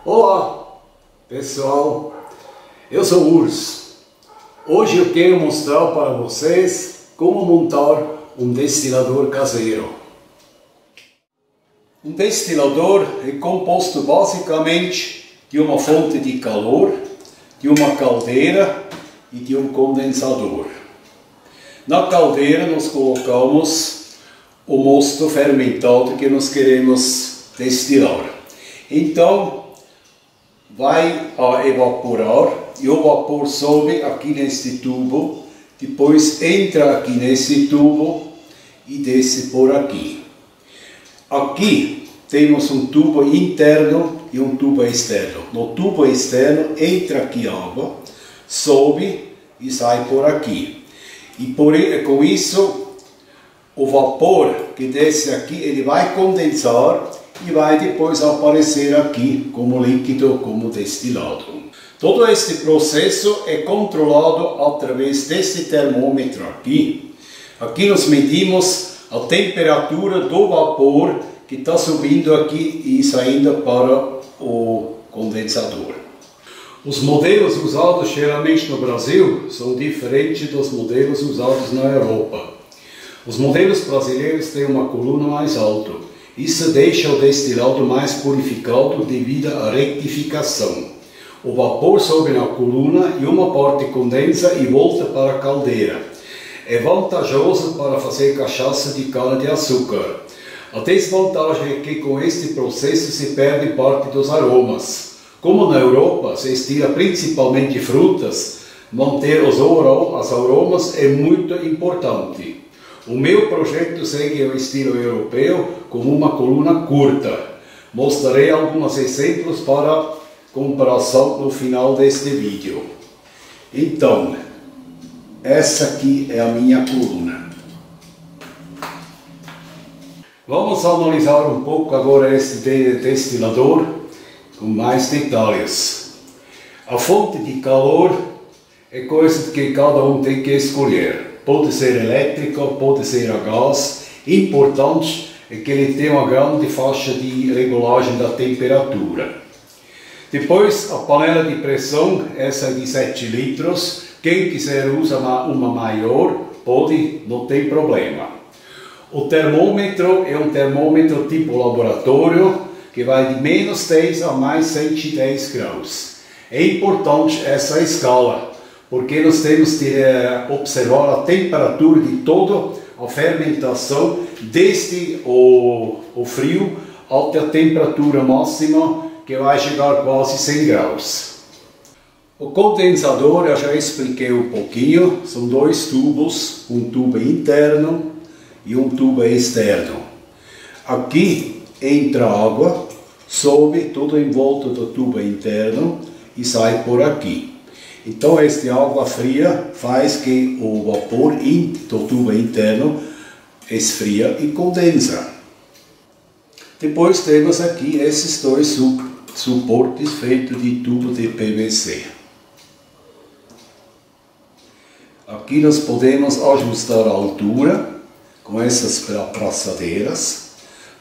Olá pessoal, eu sou o Urs. Hoje eu quero mostrar para vocês como montar um destilador caseiro. Um destilador é composto basicamente de uma fonte de calor, de uma caldeira e de um condensador. Na caldeira nós colocamos o mosto fermentado que nós queremos destilar. Então vai a evaporar e o vapor sobe aqui neste tubo, depois entra aqui nesse tubo e desce por aqui. Aqui temos um tubo interno e um tubo externo. No tubo externo entra aqui água, sobe e sai por aqui. E com isso o vapor que desce aqui ele vai condensar e vai depois aparecer aqui como líquido, como destilado. Todo este processo é controlado através deste termômetro aqui. Aqui nós medimos a temperatura do vapor que está subindo aqui e saindo para o condensador. Os modelos usados geralmente no Brasil são diferentes dos modelos usados na Europa. Os modelos brasileiros têm uma coluna mais alta. Isso deixa o destilado mais purificado devido à retificação. O vapor sobe na coluna e uma parte condensa e volta para a caldeira. É vantajoso para fazer cachaça de cana-de-açúcar. A desvantagem é que com este processo se perde parte dos aromas. Como na Europa se estila principalmente frutas, manter os aromas é muito importante. O meu projeto segue o estilo europeu com uma coluna curta. Mostrarei alguns exemplos para comparação no final deste vídeo. Então, essa aqui é a minha coluna. Vamos analisar um pouco agora este destilador com mais detalhes. A fonte de calor é coisa que cada um tem que escolher. Pode ser elétrica, pode ser a gás. Importante é que ele tenha uma grande faixa de regulagem da temperatura. Depois a panela de pressão, essa é de 7 litros. Quem quiser usar uma maior, pode, não tem problema. O termômetro é um termômetro tipo laboratório, que vai de menos 10 a mais 110 graus. É importante essa escala, porque nós temos que observar a temperatura de toda a fermentação, desde o frio até a temperatura máxima, que vai chegar quase 100 graus. O condensador eu já expliquei um pouquinho, são dois tubos, um tubo interno e um tubo externo. Aqui entra água, sobe tudo em volta do tubo interno e sai por aqui. Então esta água fria faz que o vapor do tubo interno esfria e condensa. Depois temos aqui esses dois suportes feitos de tubo de PVC. Aqui nós podemos ajustar a altura com essas braçadeiras,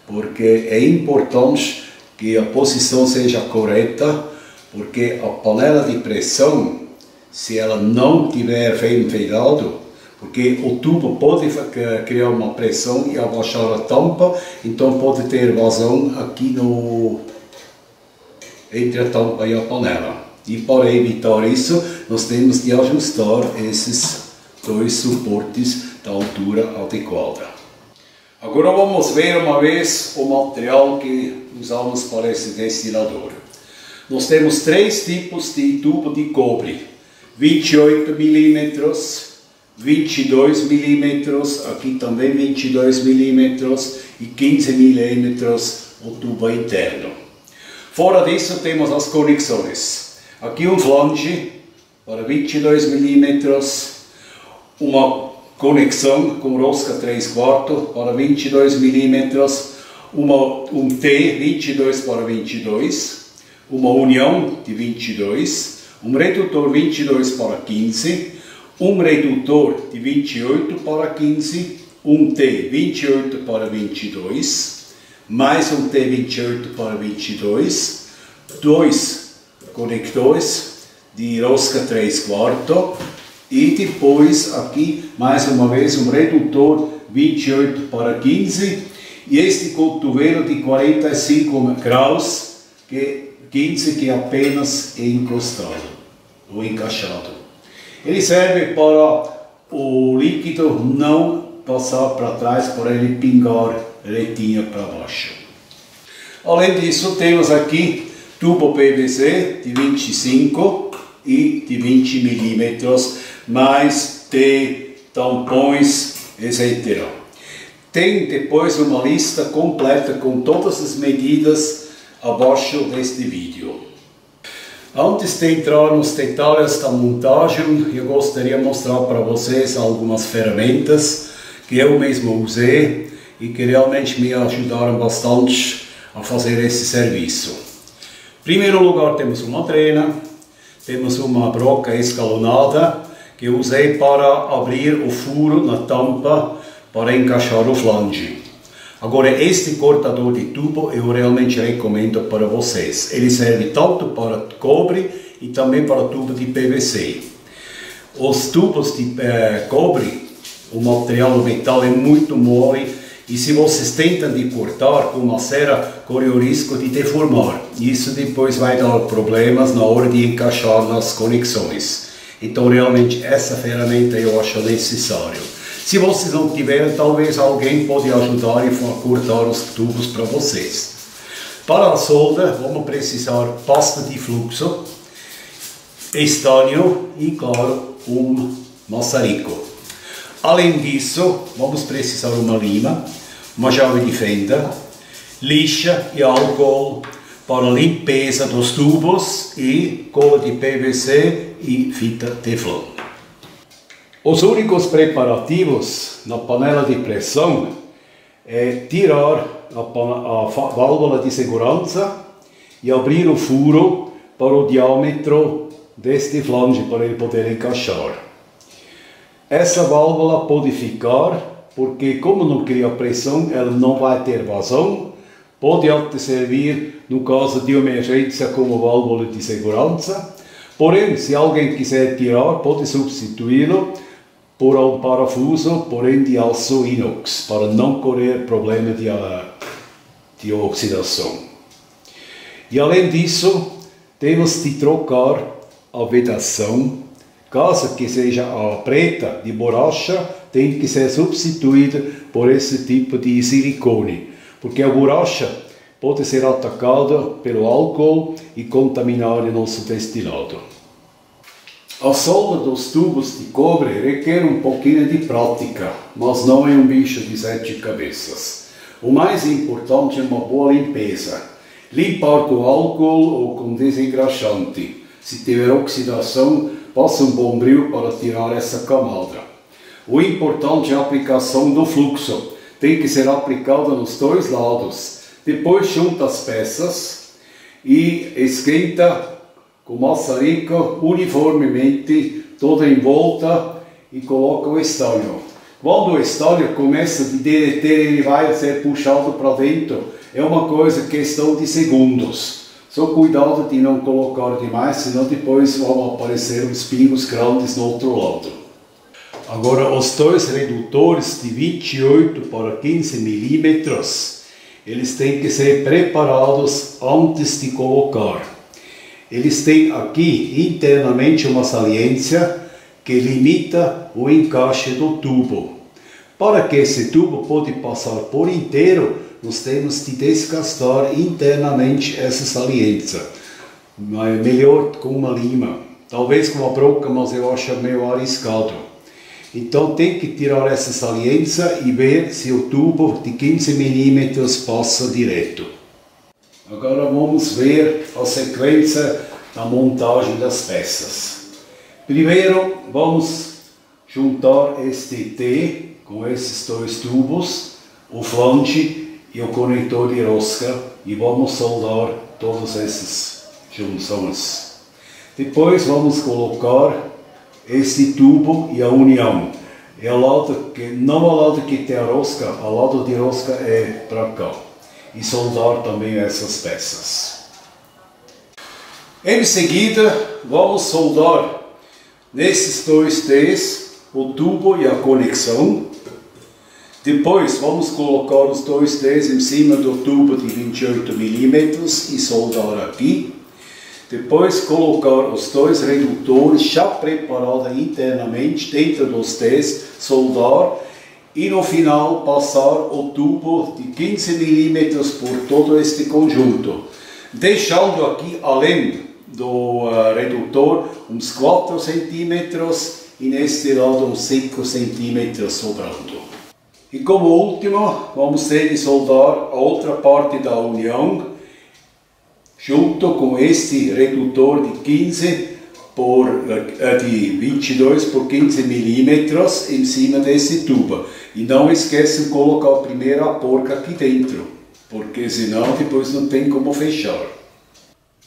porque é importante que a posição seja correta, porque a panela de pressão, se ela não tiver fermentado, porque o tubo pode criar uma pressão e abaixar a tampa, então pode ter vazão aqui entre a tampa e a panela. E para evitar isso, nós temos de ajustar esses dois suportes da altura adequada. Agora vamos ver uma vez o material que usamos para esse destilador. Nós temos três tipos de tubo de cobre: 28 mm, 22 mm, aqui também 22 mm e 15 mm o tubo interno. Fora disso temos as conexões. Aqui um flange para 22 mm, uma conexão com rosca 3/4 para 22 mm, um T 22 para 22, uma união de 22, um redutor 22 para 15, um redutor de 28 para 15, um T 28 para 22, mais um T28 para 22, dois conectores de rosca 3/4 e depois aqui mais uma vez um redutor 28/15 e este cotovelo de 45 graus, que 15 que apenas é encostado ou encaixado. Ele serve para o líquido não passar para trás, para ele pingar retinha para baixo. Além disso, temos aqui tubo PVC de 25 e de 20 milímetros, mais de tampões, etc. Tem depois uma lista completa com todas as medidas abaixo deste vídeo. Antes de entrar nos detalhes da montagem, eu gostaria de mostrar para vocês algumas ferramentas que eu mesmo usei e que realmente me ajudaram bastante a fazer esse serviço. Em primeiro lugar, temos uma trena, temos uma broca escalonada que eu usei para abrir o furo na tampa para encaixar o flange. Agora, este cortador de tubo eu realmente recomendo para vocês. Ele serve tanto para cobre e também para tubo de PVC. Os tubos de cobre, o material, o metal é muito mole e se vocês tentam de cortar com uma serra, corre o risco de deformar. Isso depois vai dar problemas na hora de encaixar nas conexões. Então, realmente, essa ferramenta eu acho necessário. Se vocês não tiverem, talvez alguém pode ajudar e cortar os tubos para vocês. Para a solda, vamos precisar pasta de fluxo, estanho e, claro, um maçarico. Além disso, vamos precisar uma lima, uma chave de fenda, lixa e álcool para limpeza dos tubos e cola de PVC e fita Teflon. Os únicos preparativos na panela de pressão é tirar a válvula de segurança e abrir o furo para o diâmetro deste flange para ele poder encaixar. Essa válvula pode ficar porque, como não cria pressão, ela não vai ter vazão. Pode até servir no caso de emergência como válvula de segurança. Porém, se alguém quiser tirar, pode substituí-lo por um parafuso, porém de aço inox, para não correr problema de oxidação. E além disso, temos de trocar a vedação. Caso que seja a preta de borracha, tem que ser substituída por esse tipo de silicone, porque a borracha pode ser atacada pelo álcool e contaminar o nosso destilado. A solda dos tubos de cobre requer um pouquinho de prática, mas não é um bicho de 7 cabeças. O mais importante é uma boa limpeza. Limpar com álcool ou com desengraxante. Se tiver oxidação, passa um bombril para tirar essa camada. O importante é a aplicação do fluxo. Tem que ser aplicada nos dois lados. Depois junta as peças e esquenta com maçarico uniformemente toda em volta e coloca o estanho. Quando o estanho começa a derreter, ele vai ser puxado para dentro. É uma coisa, questão de segundos. Só cuidado de não colocar demais, senão depois vão aparecer uns pingos grandes no outro lado. Agora, os dois redutores de 28/15 milímetros, eles têm que ser preparados antes de colocar. Eles têm aqui internamente uma saliência que limita o encaixe do tubo. Para que esse tubo pode passar por inteiro, nós temos de desgastar internamente essa saliência. Melhor com uma lima, talvez com uma broca, mas eu acho meio arriscado. Então tem que tirar essa saliência e ver se o tubo de 15 milímetros passa direto. Agora vamos ver a sequência da montagem das peças. Primeiro vamos juntar este T com esses dois tubos, o flange e o conector de rosca, e vamos soldar todas essas junções. Depois vamos colocar este tubo e a união. É ao lado que, não ao lado que tem a rosca, ao lado de rosca é para cá. E soldar também essas peças. Em seguida, vamos soldar nesses dois T's o tubo e a conexão. Depois vamos colocar os dois T's em cima do tubo de 28 mm e soldar aqui. Depois colocar os dois redutores já preparados internamente dentro dos T's, soldar e no final passar o tubo de 15 mm por todo este conjunto, deixando aqui além do redutor uns 4 cm e neste lado uns 5 cm sobrando. E como último, vamos ter de soldar a outra parte da união junto com este redutor de 22 por 15 mm em cima desse tubo. E não esqueçam de colocar primeiro a porca aqui dentro, porque senão depois não tem como fechar.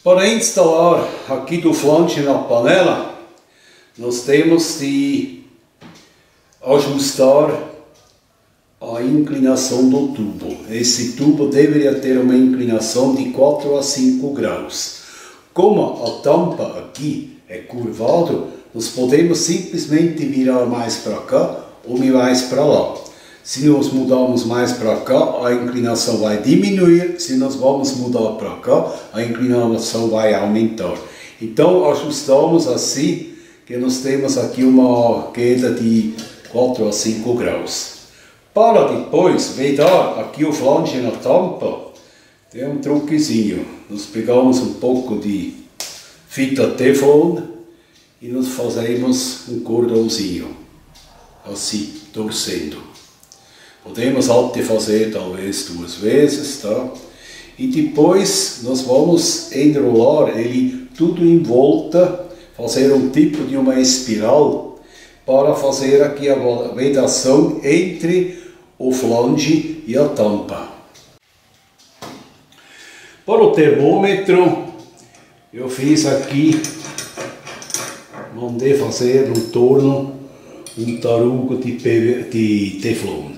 Para instalar aqui do flange na panela, nós temos de ajustar a inclinação do tubo. Esse tubo deveria ter uma inclinação de 4 a 5 graus. Como a tampa aqui é curvada, nós podemos simplesmente virar mais para cá ou mais para lá. Se nós mudarmos mais para cá, a inclinação vai diminuir. Se nós vamos mudar para cá, a inclinação vai aumentar. Então ajustamos assim que nós temos aqui uma queda de 4 a 5 graus. Para depois vedar aqui o flange na tampa, tem um truquezinho. Nós pegamos um pouco de fita Teflon e nós fazemos um cordãozinho, assim, torcendo. Podemos até fazer talvez 2 vezes, tá? E depois nós vamos enrolar ele tudo em volta, fazer um tipo de uma espiral para fazer aqui a vedação entre o flange e a tampa. Para o termômetro, eu fiz aqui, mandei fazer no torno um tarugo de Teflon.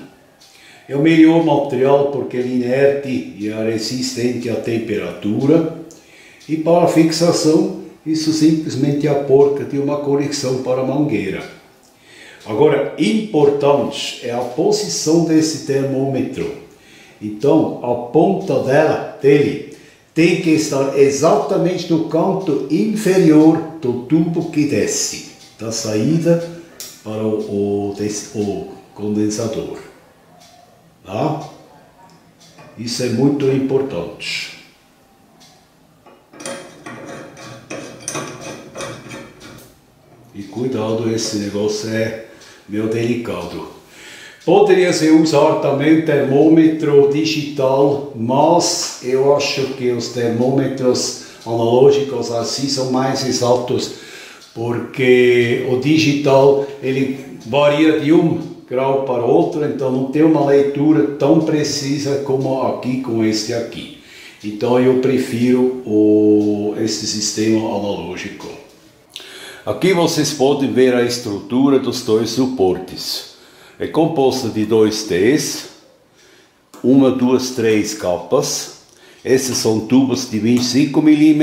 É o melhor material porque ele é inerte e é resistente à temperatura. E para a fixação, isso simplesmente é a porca de uma conexão para a mangueira. Agora, importante é a posição desse termômetro. Então, a ponta dele tem que estar exatamente no canto inferior do tubo que desce, da saída para o condensador. Tá? Isso é muito importante. E cuidado, esse negócio é meio delicado. Poderia-se usar também termômetro digital, mas eu acho que os termômetros analógicos assim são mais exatos, porque o digital ele varia de 1 grau para outro, então não tem uma leitura tão precisa como aqui com este aqui. Então eu prefiro este sistema analógico. Aqui vocês podem ver a estrutura dos dois suportes. É composta de 2 T's, 1, 2, 3 capas. Esses são tubos de 25 mm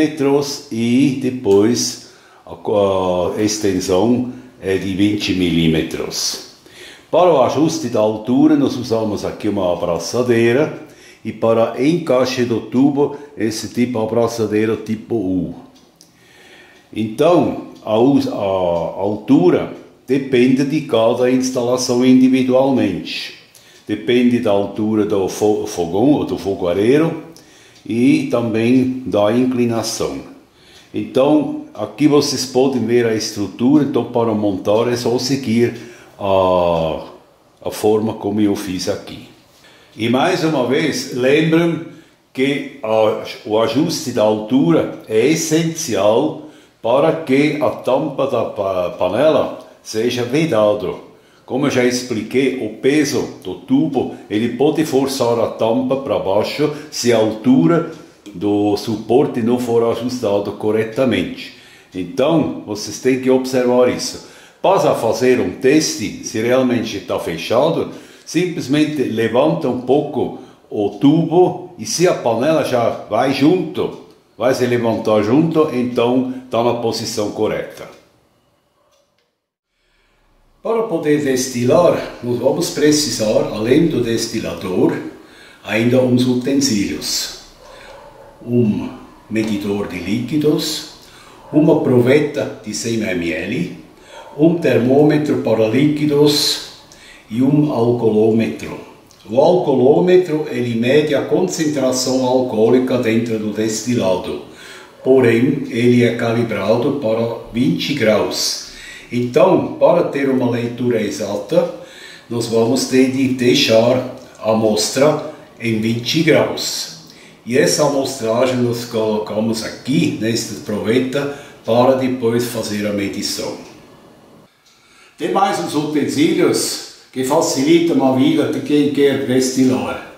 e depois a extensão é de 20 mm. Para o ajuste da altura nós usamos aqui uma abraçadeira e para encaixe do tubo esse tipo de abraçadeira tipo U. Então a altura depende de cada instalação individualmente. Depende da altura do fogão ou do fogareiro e também da inclinação. Então aqui vocês podem ver a estrutura. Então para montar é só seguir a forma como eu fiz aqui. E mais uma vez, lembrem que o ajuste da altura é essencial para que a tampa da panela seja vedado. Como eu já expliquei, o peso do tubo ele pode forçar a tampa para baixo se a altura do suporte não for ajustado corretamente. Então, vocês têm que observar isso. Para fazer um teste, se realmente está fechado, simplesmente levanta um pouco o tubo e se a panela já vai junto vai se levantar junto, então está na posição correta. Para poder destilar, nós vamos precisar, além do destilador, ainda uns utensílios. Um medidor de líquidos, uma proveta de 100 ml, um termômetro para líquidos e um alcoolômetro. O alcoolômetro ele mede a concentração alcoólica dentro do destilado, porém ele é calibrado para 20 graus. Então, para ter uma leitura exata, nós vamos ter de deixar a amostra em 20 graus. E essa amostragem nós colocamos aqui nesta proveta para depois fazer a medição. Tem mais uns utensílios que facilitam a vida de quem quer destilar.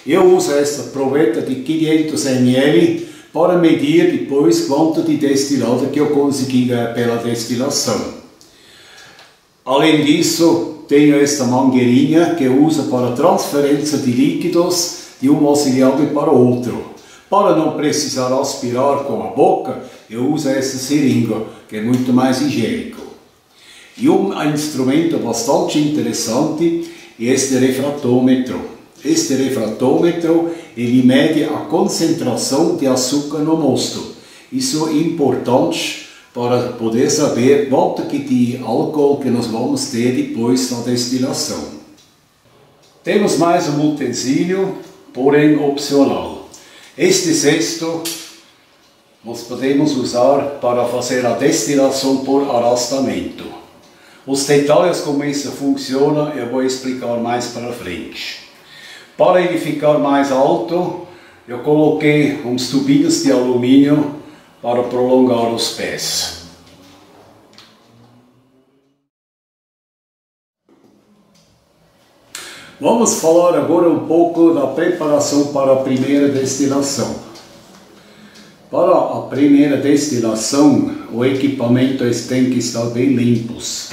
Eu uso esta proveta de 500 ml para medir depois quanto de destilado que eu consegui pela destilação. Além disso, tenho esta mangueirinha que eu uso para transferência de líquidos de um auxiliar para outro. Para não precisar aspirar com a boca, eu uso essa seringa, que é muito mais higiênico. E um instrumento bastante interessante é este refratômetro. Este refratômetro ele mede a concentração de açúcar no mosto. Isso é importante para poder saber quanto de álcool que nós vamos ter depois da destilação. Temos mais um utensílio, porém opcional. Este cesto nós podemos usar para fazer a destilação por arrastamento. Os detalhes como isso funciona eu vou explicar mais para frente. Para ele ficar mais alto, eu coloquei uns tubinhos de alumínio para prolongar os pés. Vamos falar agora um pouco da preparação para a primeira destilação. Para a primeira destilação, o equipamento tem que estar bem limpos.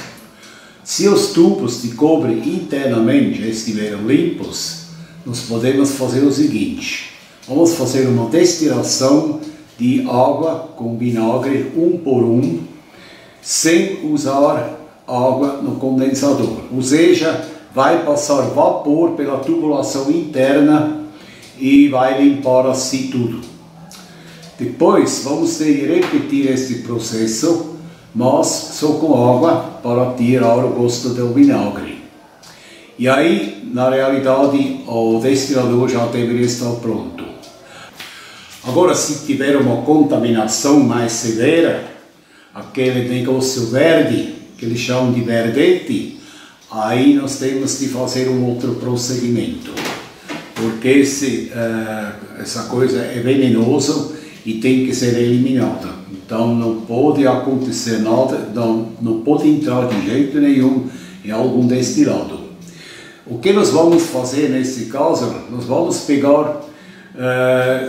Se os tubos de cobre internamente estiverem limpos, nós podemos fazer o seguinte: vamos fazer uma destilação de água com vinagre 1 por 1, sem usar água no condensador. Ou seja, vai passar vapor pela tubulação interna e vai limpar assim tudo. Depois vamos ter de repetir este processo, mas só com água para tirar o gosto do vinagre. E aí, na realidade, o destilador já deveria estar pronto. Agora, se tiver uma contaminação mais severa, aquele negócio verde, que eles chamam de verdete, aí nós temos de fazer um outro procedimento, porque essa coisa é venenosa e tem que ser eliminada. Então não pode acontecer nada, não pode entrar de jeito nenhum em algum destilado. O que nós vamos fazer nesse caso? Nós vamos pegar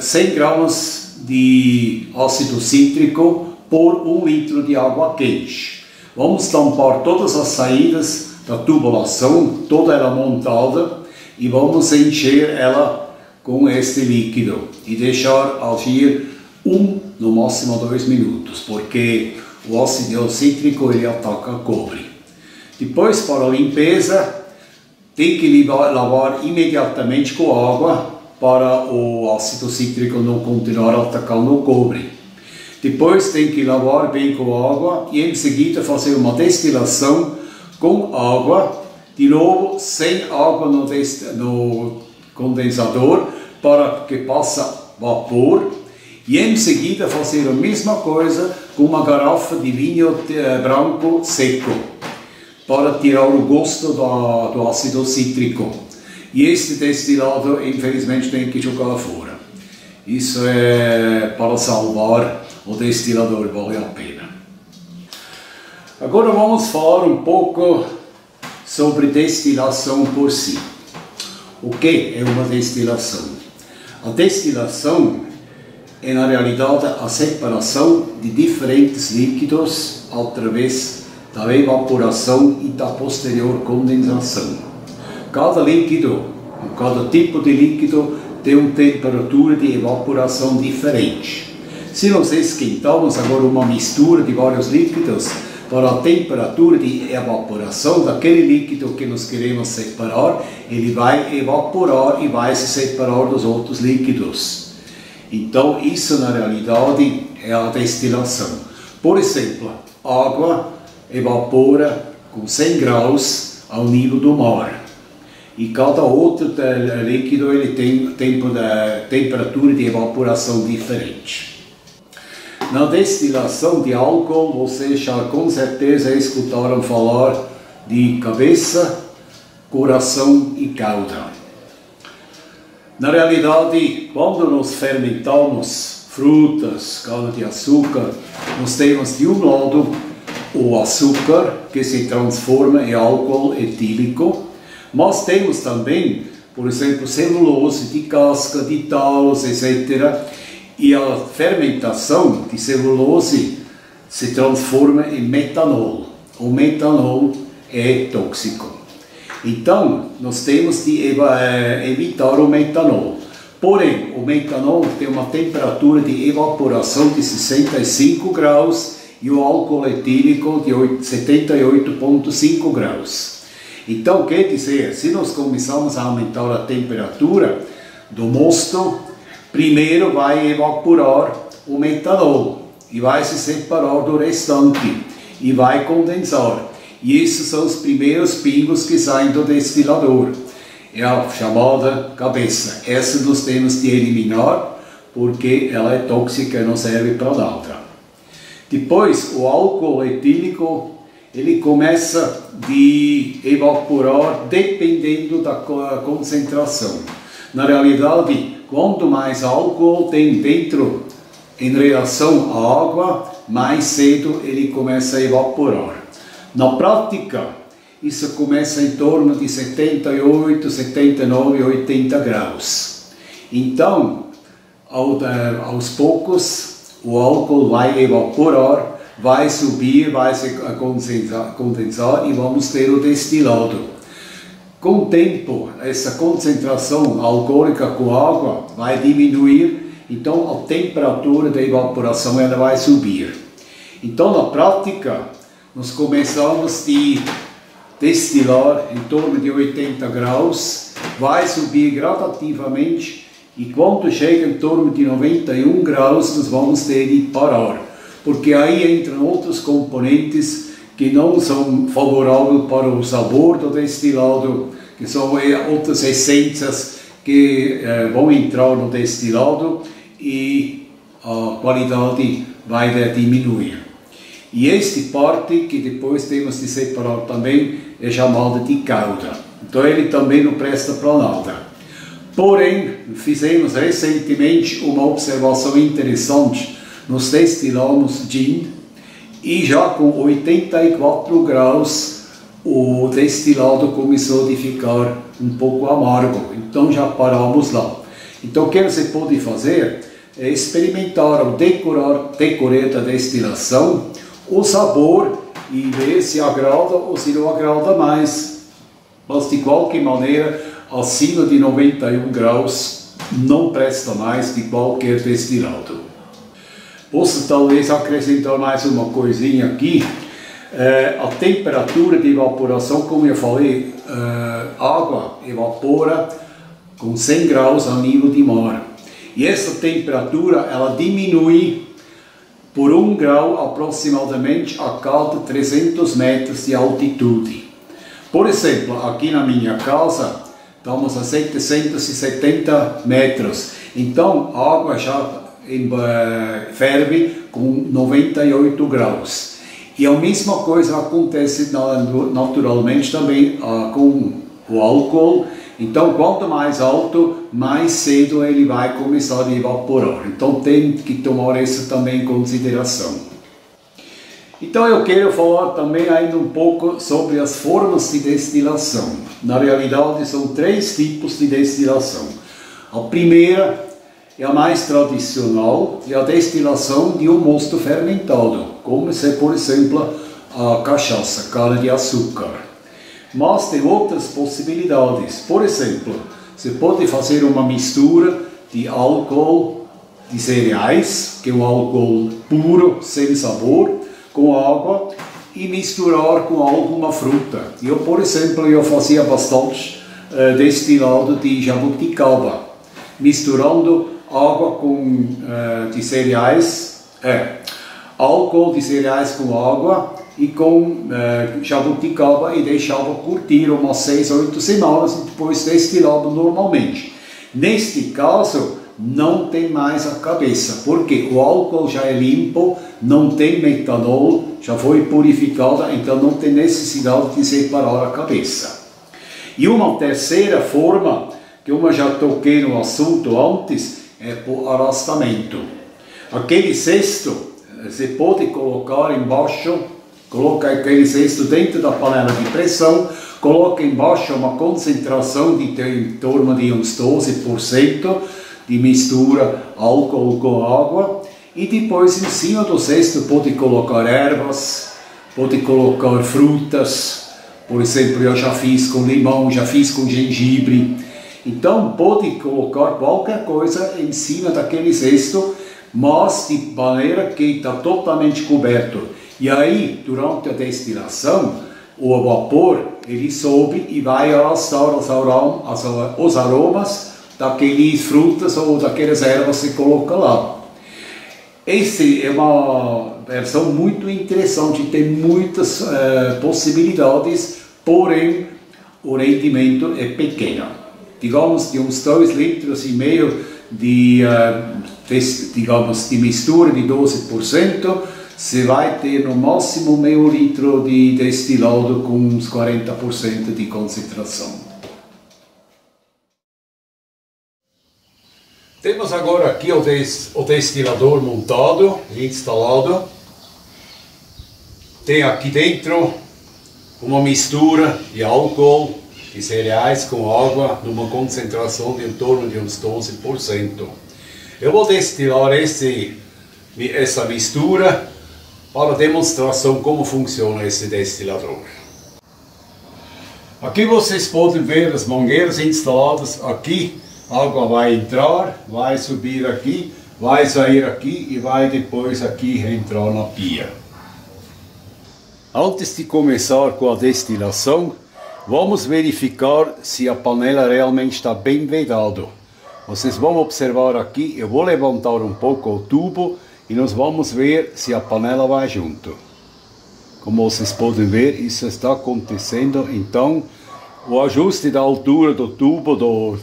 100 gramas de ácido cítrico por 1 litro de água quente. Vamos tampar todas as saídas da tubulação, toda ela montada, e vamos encher ela com este líquido e deixar agir no máximo 2 minutos, porque o ácido cítrico ele ataca cobre. Depois, para a limpeza, tem que lavar imediatamente com água para o ácido cítrico não continuar atacando o cobre. Depois tem que lavar bem com água e em seguida fazer uma destilação com água, de novo sem água no condensador para que passe vapor, e em seguida fazer a mesma coisa com uma garrafa de vinho branco seco para tirar o gosto do ácido cítrico. E este destilado infelizmente tem que jogar fora. Isso é para salvar o destilador, vale a pena. Agora vamos falar um pouco sobre destilação por si. O que é uma destilação? A destilação é na realidade a separação de diferentes líquidos através da evaporação e da posterior condensação. Cada líquido, cada tipo de líquido tem uma temperatura de evaporação diferente. Se nós esquentamos agora uma mistura de vários líquidos, para a temperatura de evaporação daquele líquido que nós queremos separar, ele vai evaporar e vai se separar dos outros líquidos. Então, isso na realidade é a destilação. Por exemplo, água evapora com 100 graus ao nível do mar. E cada outro líquido ele tem temperatura de evaporação diferente. Na destilação de álcool, vocês já com certeza escutaram falar de cabeça, coração e cauda. Na realidade, quando nós fermentamos frutas, cana-de-açúcar, nós temos de um lado o açúcar, que se transforma em álcool etílico, mas temos também, por exemplo, celulose de casca, de talos, etc. E a fermentação de celulose se transforma em metanol. O metanol é tóxico. Então, nós temos de evitar o metanol. Porém, o metanol tem uma temperatura de evaporação de 65 graus e o álcool etílico de 78,5 graus. Então, quer dizer, se nós começarmos a aumentar a temperatura do mosto, primeiro vai evaporar o metanol e vai se separar do restante e vai condensar. E esses são os primeiros pingos que saem do destilador. É a chamada cabeça. Essa nós temos de eliminar porque ela é tóxica e não serve para nada. Depois, o álcool etílico, ele começa de evaporar dependendo da concentração. Na realidade, quanto mais álcool tem dentro em relação à água, mais cedo ele começa a evaporar. Na prática, isso começa em torno de 78, 79, 80 graus. Então, aos poucos, o álcool vai evaporar, vai subir, vai se condensar e vamos ter o destilado. Com o tempo, essa concentração alcoólica com água vai diminuir, então a temperatura da evaporação ela vai subir. Então, na prática, nós começamos a destilar em torno de 80 graus, vai subir gradativamente e quando chega em torno de 91 graus, nós vamos ter de parar, porque aí entram outros componentes que não são favoráveis para o sabor do destilado, que são outras essências que vão entrar no destilado e a qualidade vai diminuir. E esta parte, que depois temos de separar também, é chamada de cauda. Então ele também não presta para nada. Porém, fizemos recentemente uma observação interessante. Nós destilamos gin e já com 84 graus o destilado começou a ficar um pouco amargo. Então já paramos lá. Então o que você pode fazer é experimentar ao decorrer da destilação o sabor e ver se agrada ou se não agrada mais. Mas de qualquer maneira, acima de 91 graus não presta mais de qualquer destilado. Posso talvez acrescentar mais uma coisinha aqui. A temperatura de evaporação, como eu falei, água evapora com 100 graus a nível de mar. E essa temperatura ela diminui por 1 grau aproximadamente a cada 300 metros de altitude. Por exemplo, aqui na minha casa estamos a 770 metros, então a água já ferve com 98 graus. E a mesma coisa acontece naturalmente também com o álcool. Então, quanto mais alto, mais cedo ele vai começar a evaporar. Então, tem que tomar isso também em consideração. Então, eu quero falar também ainda um pouco sobre as formas de destilação. Na realidade, são 3 tipos de destilação. A primeira é a mais tradicional, é a destilação de um mosto fermentado, como se, por exemplo, a cachaça, cana-de-açúcar. Mas tem outras possibilidades. Por exemplo, você pode fazer uma mistura de álcool de cereais, que é um álcool puro, sem sabor, com água e misturar com alguma fruta. Eu, por exemplo, eu fazia bastante destilado de jabuticaba, misturando água com de cereais, álcool de cereais com água e com jabuticaba e deixava curtir umas 6 ou 8 semanas e depois destilava normalmente. Neste caso, não tem mais a cabeça, porque o álcool já é limpo, não tem metanol, já foi purificada, então não tem necessidade de separar a cabeça. E uma terceira forma, que eu já toquei no assunto antes, é o arrastamento. Aquele cesto, você pode colocar embaixo, coloca aquele cesto dentro da panela de pressão, coloca embaixo uma concentração de em torno de uns 12% de mistura álcool com água e depois em cima do cesto pode colocar ervas, pode colocar frutas, por exemplo eu já fiz com limão, já fiz com gengibre, então pode colocar qualquer coisa em cima daquele cesto, mas de maneira que está totalmente coberto. E aí, durante a destilação, o vapor ele sobe e vai arrastar os aromas daquelas frutas ou daquelas ervas que você coloca lá. Essa é uma versão muito interessante, tem muitas possibilidades, porém o rendimento é pequeno. Digamos de uns 2,5 litros de, digamos, de mistura de 12%, você vai ter no máximo meio litro de destilado com uns 40% de concentração. Temos agora aqui o destilador montado e instalado. Tem aqui dentro uma mistura de álcool de cereais com água numa concentração de em torno de uns 12%. Eu vou destilar essa mistura para demonstração como funciona esse destilador. Aqui vocês podem ver as mangueiras instaladas aqui. A água vai entrar, vai subir aqui, vai sair aqui e vai depois aqui entrar na pia. Antes de começar com a destilação, vamos verificar se a panela realmente está bem vedada. Vocês vão observar aqui, eu vou levantar um pouco o tubo e nós vamos ver se a panela vai junto. Como vocês podem ver, isso está acontecendo, então o ajuste da altura do tubo do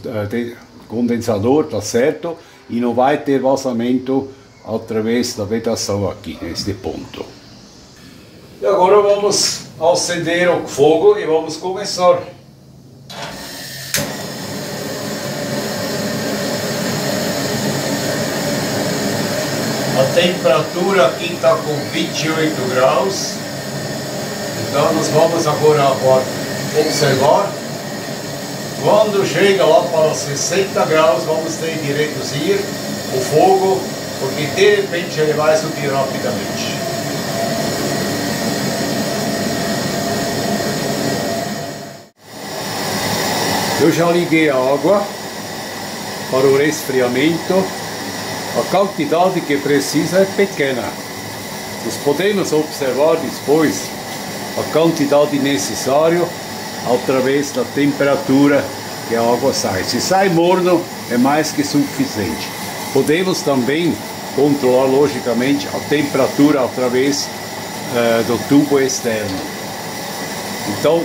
condensador está certo e não vai ter vazamento através da vedação aqui, neste ponto. E agora vamos acender o fogo e vamos começar. A temperatura aqui está com 28 graus, então nós vamos agora observar. Quando chega lá para 60 graus, vamos ter de reduzir o fogo, porque de repente ele vai subir rapidamente. Eu já liguei a água para o resfriamento. A quantidade que precisa é pequena. Nós podemos observar depois a quantidade necessária através da temperatura que a água sai. Se sai morno, é mais que suficiente. Podemos também controlar logicamente a temperatura através do tubo externo. Então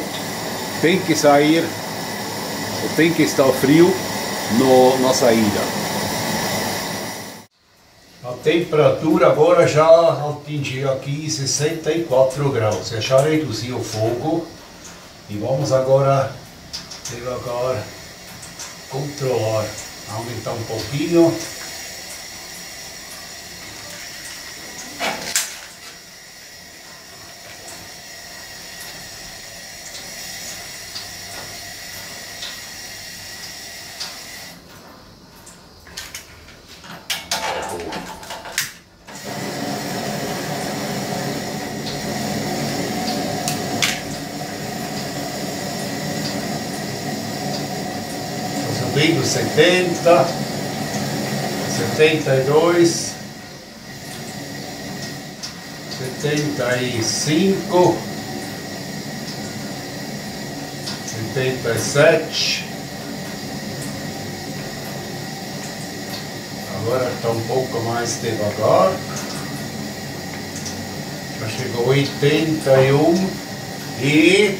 tem que sair, tem que estar frio na saída. A temperatura agora já atingiu aqui 64 graus. Eu já reduzi o fogo e vamos agora devagar controlar, aumentar um pouquinho. Subindo 70, 72, 75, 77. Agora está um pouco mais devagar. Já chegou 81 e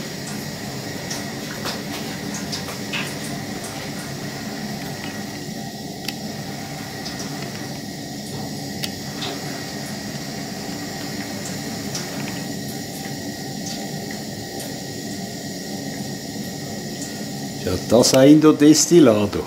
já está saindo destilado.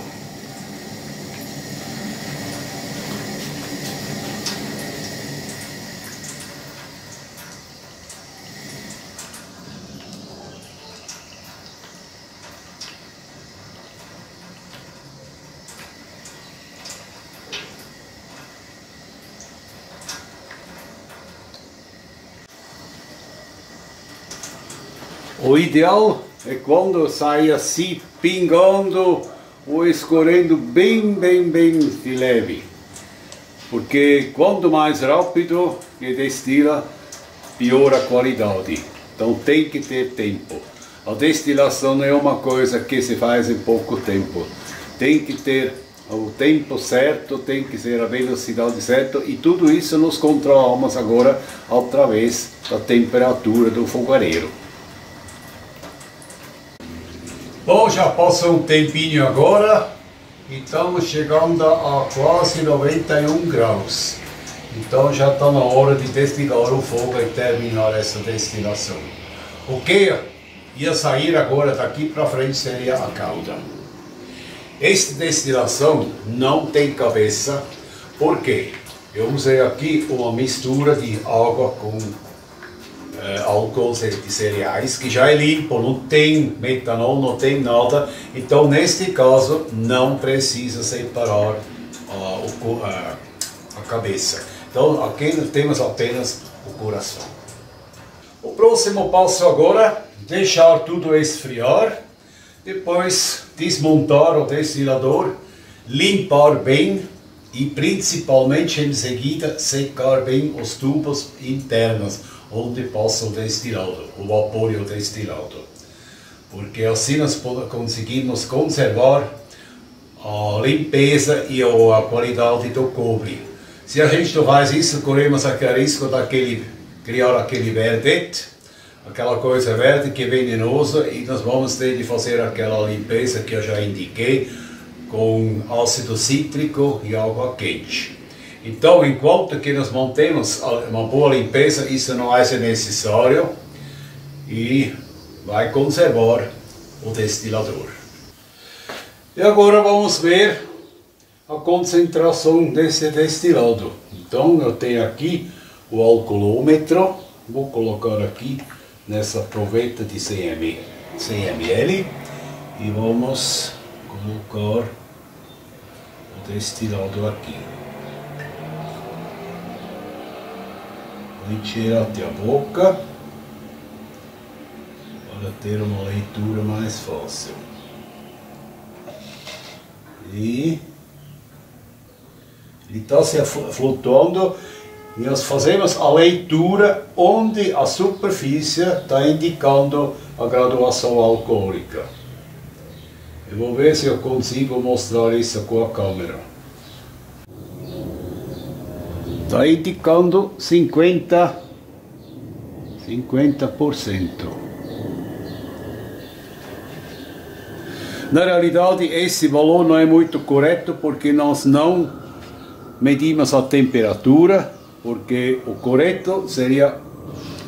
O ideal é quando sai assim, pingando ou escorrendo bem de leve. Porque quanto mais rápido que destila, pior a qualidade. Então tem que ter tempo. A destilação não é uma coisa que se faz em pouco tempo. Tem que ter o tempo certo, tem que ser a velocidade certa, e tudo isso nós controlamos agora através da temperatura do fogareiro. Bom, já passou um tempinho agora e estamos chegando a quase 91 graus. Então já está na hora de desligar o fogo e terminar essa destilação. O que ia sair agora daqui para frente seria a calda. Esta destilação não tem cabeça, porque eu usei aqui uma mistura de água com álcool de cereais, que já é limpo, não tem metanol, não tem nada. Então neste caso não precisa separar a cabeça. Então aqui temos apenas o coração. O próximo passo agora, deixar tudo esfriar, depois desmontar o destilador, limpar bem e principalmente em seguida secar bem os tubos internos onde passa o destilado, o vapor e o destilado. Porque assim nós conseguimos conservar a limpeza e a qualidade do cobre. Se a gente não faz isso, corremos aquele risco de criar aquele verdete, aquela coisa verde que é venenosa, e nós vamos ter de fazer aquela limpeza que eu já indiquei, com ácido cítrico e água quente. Então, enquanto que nós mantemos uma boa limpeza, isso não vai ser necessário e vai conservar o destilador. E agora vamos ver a concentração desse destilado. Então, eu tenho aqui o alcoolômetro, vou colocar aqui nessa proveta de 100 ml e vamos colocar o destilado aqui. Encher até a boca para ter uma leitura mais fácil. E ele está se flutuando e nós fazemos a leitura onde a superfície está indicando a graduação alcoólica. Eu vou ver se eu consigo mostrar isso com a câmera. Está indicando 50%. Na realidade, esse valor não é muito correto, porque nós não medimos a temperatura, porque o correto seria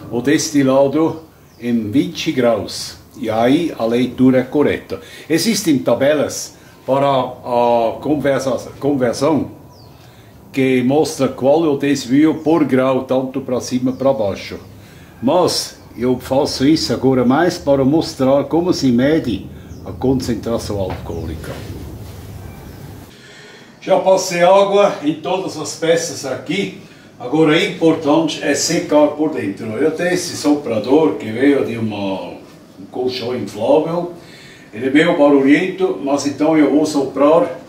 o destilado em 20 graus. E aí a leitura é correta. Existem tabelas para a conversão que mostra qual é o desvio por grau, tanto para cima e para baixo. Mas eu faço isso agora mais para mostrar como se mede a concentração alcoólica. Já passei água em todas as peças aqui. Agora é importante é secar por dentro. Eu tenho esse soprador que veio de um colchão inflável. Ele é meio barulhento, mas então eu vou soprar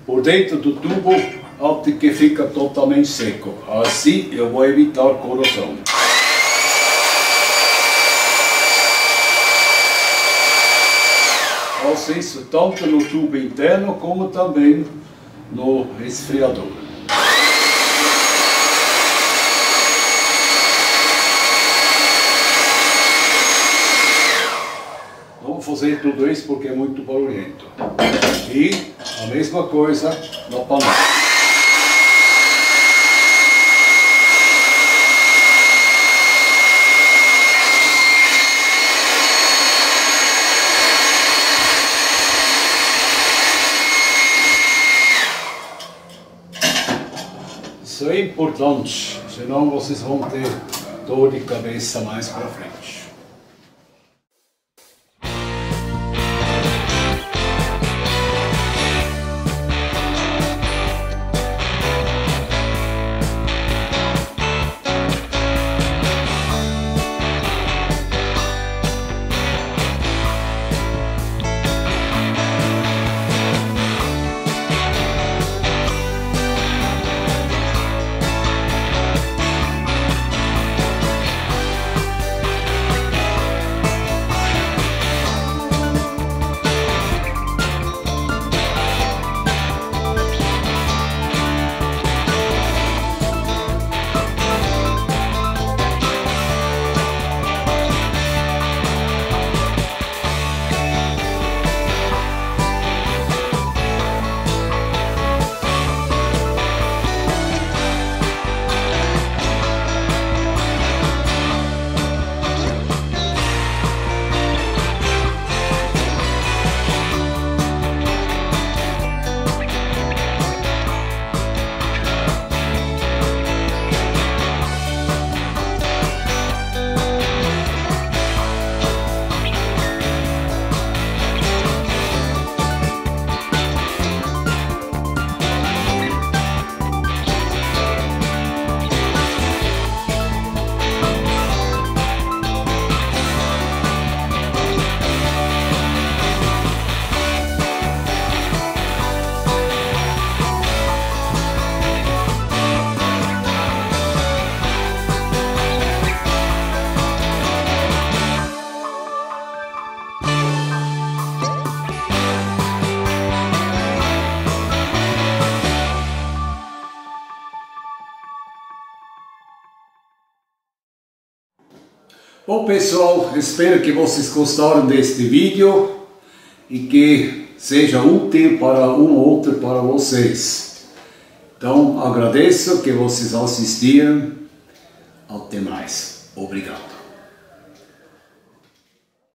por dentro do tubo até que fica totalmente seco. Assim eu vou evitar corrosão. Faço isso tanto no tubo interno como também no resfriador. Vamos fazer tudo isso porque é muito barulhento. E a mesma coisa na panela. Isso é importante, senão vocês vão ter dor de cabeça mais para frente. Bom pessoal, espero que vocês gostaram deste vídeo e que seja útil para um ou outro para vocês. Então agradeço que vocês assistiram. Até mais. Obrigado.